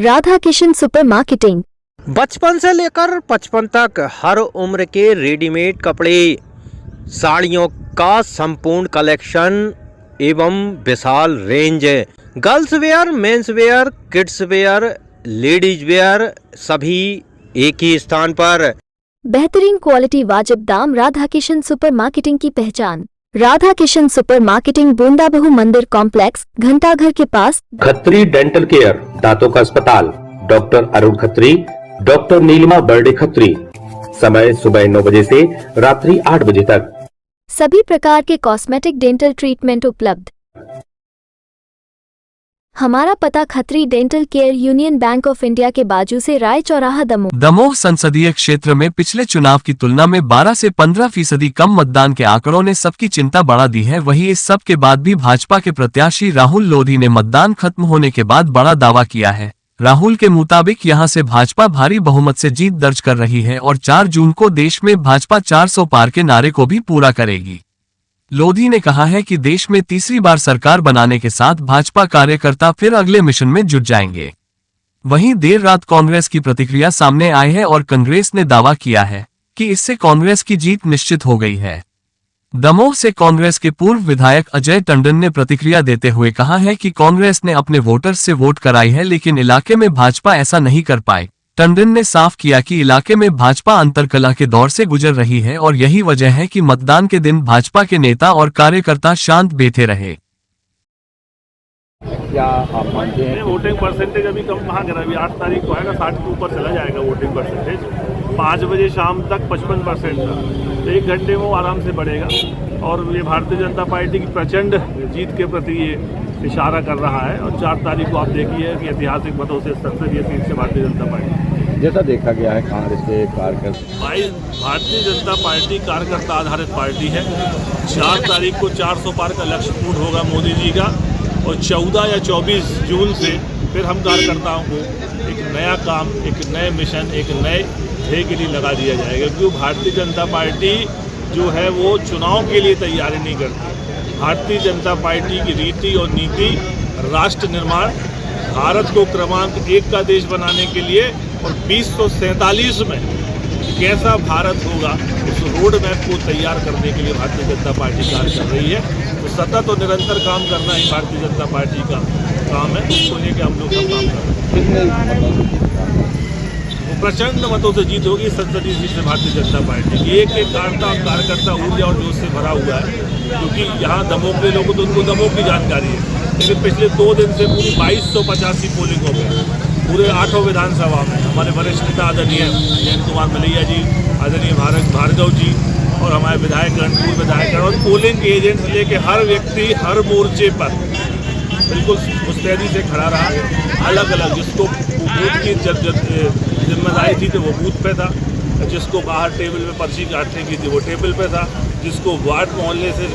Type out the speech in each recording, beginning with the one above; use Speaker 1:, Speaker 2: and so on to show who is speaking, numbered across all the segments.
Speaker 1: Radha Kishan super marketing.
Speaker 2: बचपन से लेकर 55 तक हर उम्र के रेडीमेड कपड़े, साड़ियों का संपूर्ण कलेक्शन एवं विशाल range. Girls wear, men's wear, kids wear, ladies wear सभी एक ही स्थान पर।
Speaker 1: बेहतरीन क्वालिटी, वाजिब दाम। राधा किशन सुपर मार्केटिंग की पहचान। राधा किशन सुपर मार्केटिंग, बूंदाबहू मंदिर कॉम्प्लेक्स, घंटाघर के पास।
Speaker 3: खत्री डेंटल केयर, दांतों का अस्पताल, डॉक्टर अरुण खत्री, डॉक्टर नीलिमा बर्डे खत्री। समय सुबह 9 बजे से रात्रि 8 बजे तक।
Speaker 1: सभी प्रकार के कॉस्मेटिक डेंटल ट्रीटमेंट उपलब्ध। हमारा पता Khatri dental care, union bank of India के बाजू से, राय चौराहा, दमोह।
Speaker 4: दमोह संसदीय क्षेत्र में पिछले चुनाव की तुलना में 12 से 15% कम मतदान के आंकड़ों ने सबकी चिंता बढ़ा दी है। वहीं इस सब के बाद भी भाजपा के प्रत्याशी राहुल लोधी ने मतदान खत्म होने के बाद बड़ा दावा किया है। राहुल के मुताबिक यहां से भाजपा भारी बहुमत से जीत दर्ज कर रही है और 4 जून को देश में भाजपा 400 पार के नारे को भी पूरा करेगी। लोधी ने कहा है कि देश में तीसरी बार सरकार बनाने के साथ भाजपा कार्यकर्ता फिर अगले मिशन में जुट जाएंगे। वहीं देर रात कांग्रेस की प्रतिक्रिया सामने आई है और कांग्रेस ने दावा किया है कि इससे कांग्रेस की जीत निश्चित हो गई है। दमोह से कांग्रेस के पूर्व विधायक अजय टंडन ने प्रतिक्रिया देते हुए कहा है कि कांग्रेस ने अपने वोटर्स से वोट कराई है, लेकिन इलाके में भाजपा ऐसा नहीं कर पाई। टंडन ने साफ किया कि इलाके में भाजपा अंतरकलह के दौर से गुजर रही है और यही वजह है कि मतदान के दिन भाजपा के नेता और कार्यकर्ता शांत बैठे रहे।
Speaker 5: क्या आप मानते हैं वोटिंग परसेंटेज अभी कम कहाँ गिरा? अभी 8 तारीख को आएगा, 60 के ऊपर चला जाएगा वोटिंग परसेंटेज। 5 बजे शाम तक 55% था, 1 घंटे में वो आराम से बढ़ेगा। और ये भारतीय जनता पार्टी की प्रचंड जीत के प्रति ये इशारा कर रहा है। और 4 तारीख को आप देखिए कि ऐतिहासिक मतों से 70 सीट से भारतीय जनता पार्टी,
Speaker 6: जैसा देखा गया है कांग्रेस के कार्यकर्ता।
Speaker 5: भाई भारतीय जनता पार्टी कार्यकर्ता आधारित पार्टी है। 4 तारीख को 400 पार का लक्ष्य पूर्ण होगा मोदी जी का, और 14 या 24 जून से फिर हम कार्यकर्ताओं को एक नया काम, एक नए मिशन, एक नए ध्येय के लिए लगा दिया जाएगा। क्योंकि भारतीय जनता पार्टी जो है वो चुनाव के लिए तैयारी नहीं करती। भारतीय जनता पार्टी की रीति और नीति राष्ट्र निर्माण, भारत को क्रमांक 1 का देश बनाने के लिए और 2047 में कैसा भारत होगा उस रोड मैप को तैयार करने के लिए भारतीय जनता पार्टी कार्य कर रही है। तो सतत और निरंतर काम करना ही भारतीय जनता पार्टी का काम है। उसको लेकर हम लोग सब काम कर रहे हैं। प्रचंड मतों से जीत होगी संसदीय सीट से भारतीय जनता पार्टी की। एक कार्यकर्ता ऊर्जा और जोश से भरा हुआ है, क्योंकि यहाँ दमोह के लोगों तो उनको दमोह की जानकारी है। लेकिन पिछले 2 दिन से पूरी 2285 पोलिंग हो गए पूरे 8 विधानसभा में। हमारे वरिष्ठ नेता आदरणीय जयंत कुमार मलैया जी, आदरणीय भार्गव जी और हमारे विधायकगण, पूर्व विधायकगण और पोलिंग एजेंट से लेकर हर व्यक्ति हर मोर्चे पर बिल्कुल मुस्तैदी से खड़ा रहा। अलग अलग जिसको बूथ की जिम्मेदारी थी तो वो बूथ पे था, जिसको बाहर टेबल पे पर्ची काटने की थी वो टेबल पे था, जिसको वार्ड मोहल्ले से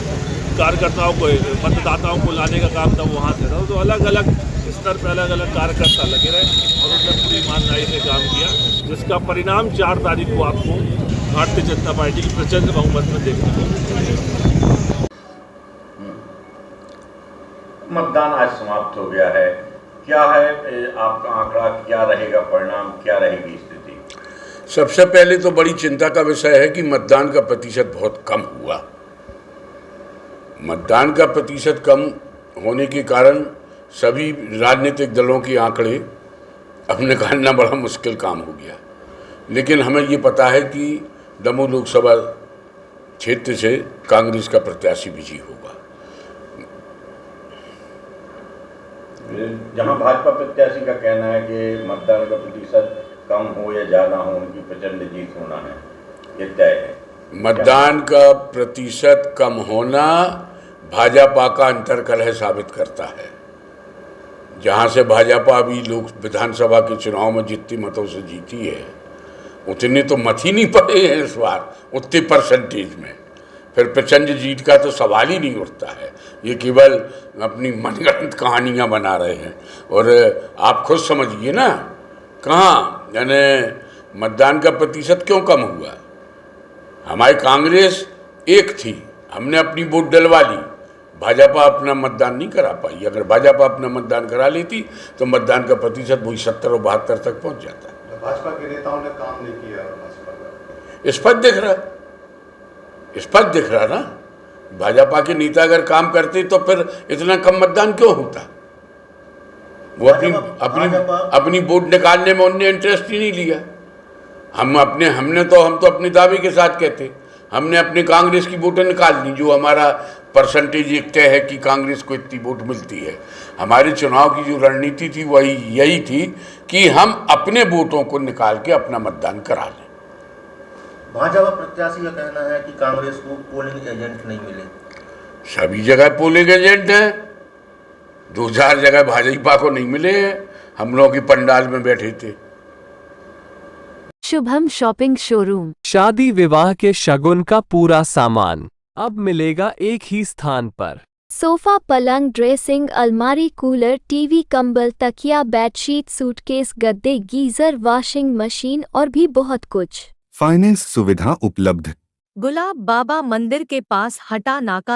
Speaker 5: कार्यकर्ताओं को, मतदाताओं को लाने का काम था वहाँ से था। तो अलग अलग स्तर पर अलग अलग कार्यकर्ता लगे रहे और उन्होंने पूरी ईमानदारी से काम किया, जिसका परिणाम 4 तारीख को आपको भारतीय जनता पार्टी की प्रचंड बहुमत में देखने को मिलेगा।
Speaker 7: मतदान आज समाप्त हो गया है, क्या है आपका आंकड़ा, क्या रहेगा परिणाम, क्या रहेगी स्थिति?
Speaker 8: सबसे पहले तो बड़ी चिंता का विषय है कि मतदान का प्रतिशत बहुत कम हुआ। मतदान का प्रतिशत कम होने के कारण सभी राजनीतिक दलों के आंकड़े अब निकालना बड़ा मुश्किल काम हो गया। लेकिन हमें ये पता है कि दमोह लोकसभा क्षेत्र से कांग्रेस का प्रत्याशी विजयी होगा।
Speaker 7: जहां भाजपा प्रत्याशी का कहना है कि मतदान का प्रतिशत कम हो या ज़्यादा हो, उनकी प्रचंड जीत होना है, ये तय है।
Speaker 8: मतदान का प्रतिशत कम होना भाजपा का अंतर्कलह साबित करता है। जहां से भाजपा अभी लोक विधानसभा के चुनाव में जितनी मतों से जीती है उतने तो मत ही नहीं पड़े हैं इस बार उतने परसेंटेज में, फिर प्रचंड जीत का तो सवाल ही नहीं उठता है। ये केवल अपनी मनगढ़ंत कहानियाँ बना रहे हैं। और आप खुद समझिए ना, कहाँ यानी मतदान का प्रतिशत क्यों कम हुआ? हमारी कांग्रेस एक थी, हमने अपनी वोट डलवा ली, भाजपा अपना मतदान नहीं करा पाई। अगर भाजपा अपना मतदान करा लेती तो मतदान का प्रतिशत वही 70 और 72 तक पहुंच जाता।
Speaker 9: भाजपा के नेताओं ने काम नहीं किया भाजपा का,
Speaker 8: स्पष्ट दिख रहा, स्पष्ट दिख रहा ना। भाजपा के नेता अगर काम करते तो फिर इतना कम मतदान क्यों होता। वो अपनी वोट निकालने में उनने इंटरेस्ट ही नहीं लिया। हम तो अपने दावे के साथ कहते, हमने अपने कांग्रेस की वोटें निकाल ली, जो हमारा परसेंटेज एक तय है कि कांग्रेस को इतनी वोट मिलती है। हमारे चुनाव की जो रणनीति थी वही यही थी कि हम अपने वोटों को निकाल के अपना मतदान करा लें।
Speaker 10: भाजपा प्रत्याशी का कहना है कि कांग्रेस को पोलिंग एजेंट नहीं मिले।
Speaker 8: सभी जगह पोलिंग एजेंट हैं, 2-4 जगह भाजपा को नहीं मिले हैं। हम लोग की पंडाल में बैठे थे।
Speaker 1: Shubham shopping showroom.
Speaker 4: शादी विवाह के शगुन का पूरा सामान अब मिलेगा एक ही स्थान पर।
Speaker 1: सोफा, पलंग, ड्रेसिंग, अलमारी, कूलर, टीवी, कंबल, तकिया, बेडशीट, सूटकेस, गद्दे, गीजर, वॉशिंग मशीन और भी बहुत कुछ।
Speaker 11: फाइनेंस सुविधा उपलब्ध।
Speaker 12: गुलाब बाबा मंदिर के पास हटा नाका